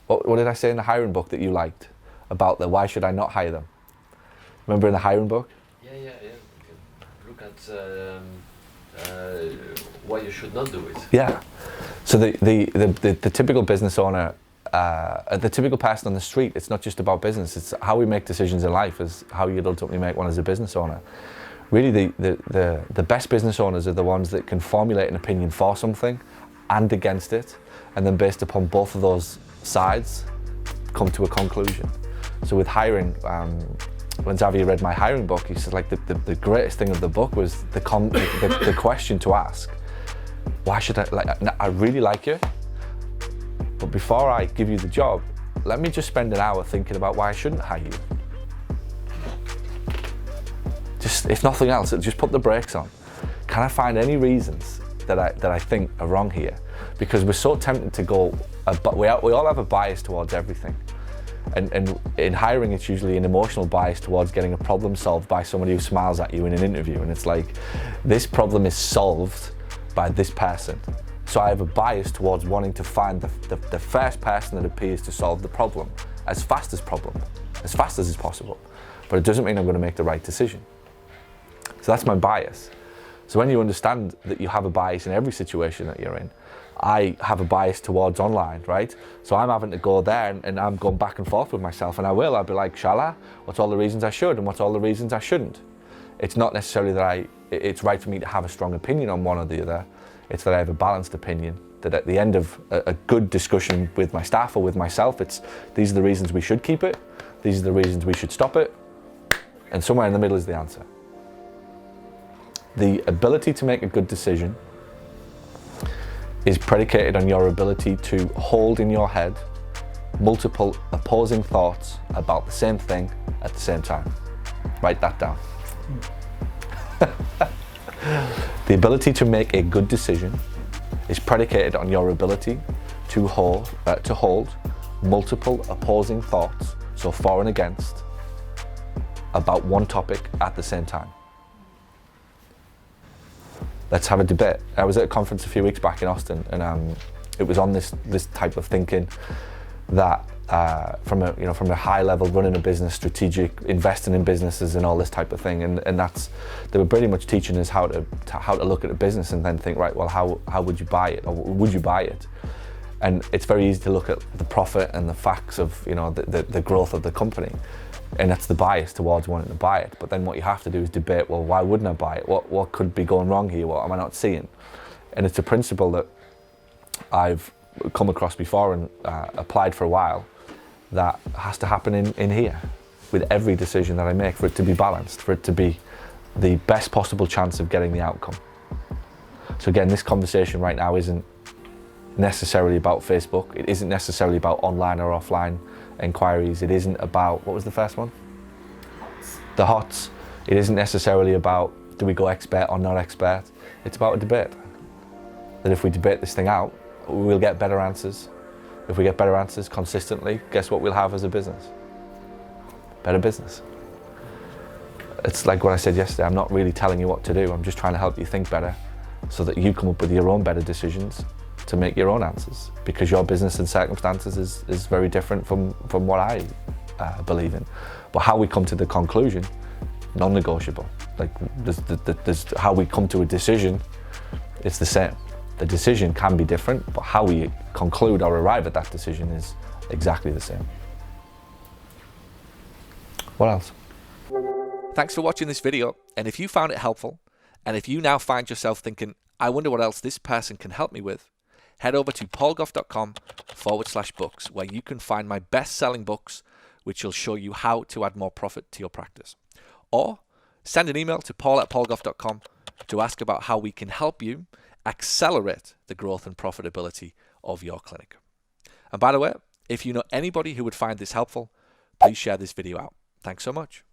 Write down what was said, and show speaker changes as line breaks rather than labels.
What did I say in the hiring book that you liked about the why should I not hire them? Remember in the hiring book?
Yeah. You can look at why you should not do it.
Yeah. So the typical business owner, the typical person on the street, it's not just about business. It's how we make decisions in life is how you'd ultimately make one as a business owner. Really, the best business owners are the ones that can formulate an opinion for something and against it, and then based upon both of those sides, come to a conclusion. So with hiring, when Xavier read my hiring book, he said like the greatest thing of the book was the question to ask. Why should I really like you, but before I give you the job, let me just spend an hour thinking about why I shouldn't hire you. Just, if nothing else, just put the brakes on. Can I find any reasons that I think are wrong here? Because we're so tempted to go, but we all have a bias towards everything. And in hiring, it's usually an emotional bias towards getting a problem solved by somebody who smiles at you in an interview. And it's like, this problem is solved by this person. So I have a bias towards wanting to find the first person that appears to solve the problem as fast as is possible. But it doesn't mean I'm going to make the right decision. So that's my bias. So when you understand that you have a bias in every situation that you're in, I have a bias towards online, right? So I'm having to go there and I'm going back and forth with myself, and I'll be like, shall I? What's all the reasons I should and what's all the reasons I shouldn't? It's not necessarily that it's right for me to have a strong opinion on one or the other. It's that I have a balanced opinion, that at the end of a good discussion with my staff or with myself, these are the reasons we should keep it, these are the reasons we should stop it, and somewhere in the middle is the answer. The ability to make a good decision is predicated on your ability to hold in your head multiple opposing thoughts about the same thing at the same time. Write that down. The ability to make a good decision is predicated on your ability to hold multiple opposing thoughts, so for and against, about one topic at the same time. Let's have a debate. I was at a conference a few weeks back in Austin, and it was on this type of thinking that from a high level, running a business, strategic, investing in businesses, and all this type of thing. And they were pretty much teaching us how to look at a business and then think, right, well, how would you buy it, or would you buy it? And it's very easy to look at the profit and the facts of the growth of the company. And that's the bias towards wanting to buy it. But then what you have to do is debate, well, why wouldn't I buy it? What could be going wrong here? What am I not seeing? And it's a principle that I've come across before and applied for a while that has to happen in here with every decision that I make, for it to be balanced, for it to be the best possible chance of getting the outcome. So again, this conversation right now isn't necessarily about Facebook. It isn't necessarily about online or offline inquiries. It isn't about, what was the first one? The HOTS. It isn't necessarily about, do we go expert or not expert? It's about a debate. That if we debate this thing out, we'll get better answers. If we get better answers consistently, guess what we'll have as a business? Better business. It's like what I said yesterday, I'm not really telling you what to do, I'm just trying to help you think better so that you come up with your own better decisions to make your own answers, because your business and circumstances is very different from what I believe in. But how we come to the conclusion, non-negotiable. Like there's how we come to a decision, it's the same. The decision can be different, but how we conclude or arrive at that decision is exactly the same. What else?
Thanks for watching this video, and if you found it helpful, and if you now find yourself thinking, I wonder what else this person can help me with, head over to paulgough.com/books, where you can find my best-selling books, which will show you how to add more profit to your practice. Or send an email to paul@paulgough.com to ask about how we can help you accelerate the growth and profitability of your clinic. And by the way, if you know anybody who would find this helpful, please share this video out. Thanks so much.